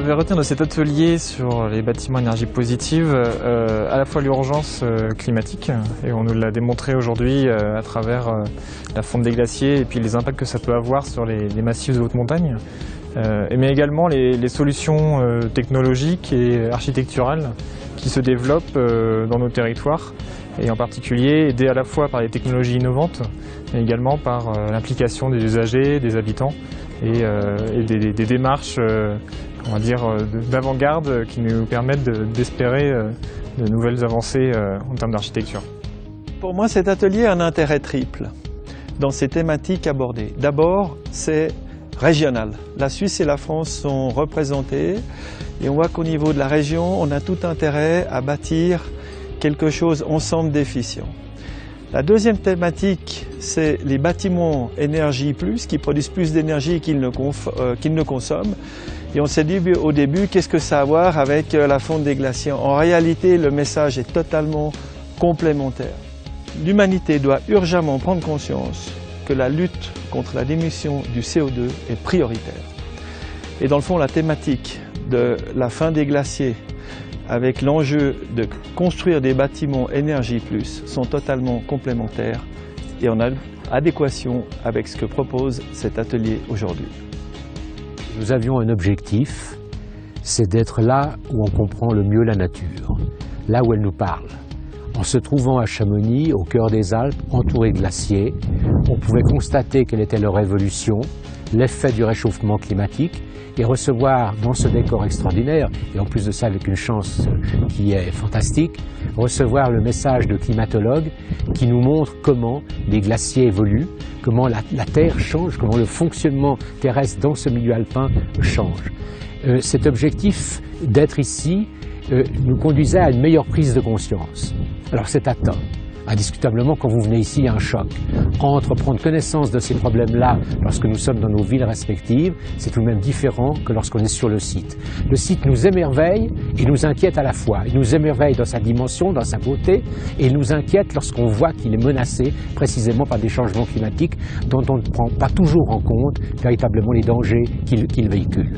devais retenir de cet atelier sur les bâtiments énergie positive à la fois l'urgence climatique, et on nous l'a démontré aujourd'hui à travers la fonte des glaciers et puis les impacts que ça peut avoir sur les massifs de haute montagne, mais également les solutions technologiques et architecturales qui se développent dans nos territoires, et en particulier aidées à la fois par les technologies innovantes, mais également par l'implication des usagers, des habitants, et des démarches on va dire, d'avant-garde qui nous permettent d'espérer de nouvelles avancées en termes d'architecture. Pour moi, cet atelier a un intérêt triple dans ces thématiques abordées. D'abord, c'est régional. La Suisse et la France sont représentées et on voit qu'au niveau de la région, on a tout intérêt à bâtir quelque chose ensemble d'efficient. La deuxième thématique, c'est les bâtiments énergie plus, qui produisent plus d'énergie qu'ils ne consomment. Et on s'est dit au début, qu'est-ce que ça a à voir avec la fonte des glaciers? En réalité, le message est totalement complémentaire. L'humanité doit urgemment prendre conscience que la lutte contre la diminution du CO2 est prioritaire. Et dans le fond, la thématique de la fin des glaciers avec l'enjeu de construire des bâtiments énergie plus sont totalement complémentaires et en adéquation avec ce que propose cet atelier aujourd'hui. Nous avions un objectif, c'est d'être là où on comprend le mieux la nature, là où elle nous parle. En se trouvant à Chamonix, au cœur des Alpes, entouré de glaciers, on pouvait constater quelle était leur évolution, l'effet du réchauffement climatique, et recevoir dans ce décor extraordinaire, et en plus de ça avec une chance qui est fantastique, recevoir le message de climatologues qui nous montrent comment les glaciers évoluent, comment la Terre change, comment le fonctionnement terrestre dans ce milieu alpin change. Cet objectif d'être ici nous conduisait à une meilleure prise de conscience. Alors c'est à temps. Indiscutablement, quand vous venez ici, il y a un choc. Entre prendre connaissance de ces problèmes-là lorsque nous sommes dans nos villes respectives, c'est tout de même différent que lorsqu'on est sur le site. Le site nous émerveille et nous inquiète à la fois. Il nous émerveille dans sa dimension, dans sa beauté, et il nous inquiète lorsqu'on voit qu'il est menacé précisément par des changements climatiques dont on ne prend pas toujours en compte véritablement les dangers qu'il véhicule.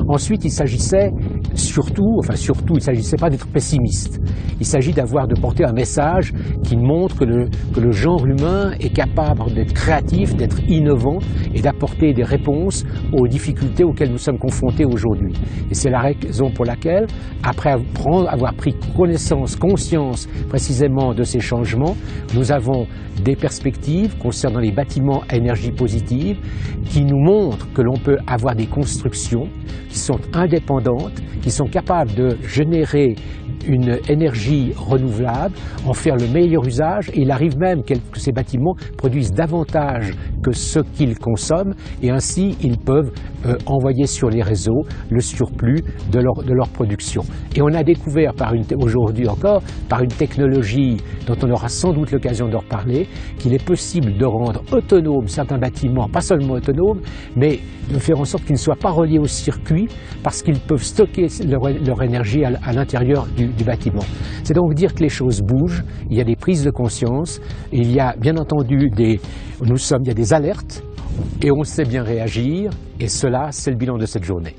Ensuite, il s'agissait surtout, il ne s'agissait pas d'être pessimiste. Il s'agit de porter un message qui montre que le genre humain est capable d'être créatif, d'être innovant et d'apporter des réponses aux difficultés auxquelles nous sommes confrontés aujourd'hui. Et c'est la raison pour laquelle, après avoir pris conscience précisément de ces changements, nous avons des perspectives concernant les bâtiments à énergie positive qui nous montrent que l'on peut avoir des constructions qui sont indépendantes, qui sont capables de générer une énergie renouvelable, en faire le meilleur usage, et il arrive même que ces bâtiments produisent davantage que ce qu'ils consomment, et ainsi ils peuvent envoyer sur les réseaux le surplus de leur production. Et on a découvert aujourd'hui encore, par une technologie dont on aura sans doute l'occasion de reparler, qu'il est possible de rendre autonomes certains bâtiments, pas seulement autonomes, mais de faire en sorte qu'ils ne soient pas reliés au circuit, parce qu'ils peuvent stocker leur énergie à l'intérieur du bâtiment. C'est donc dire que les choses bougent, il y a des prises de conscience, il y a bien entendu il y a des alertes, et on sait bien réagir, et cela, c'est le bilan de cette journée.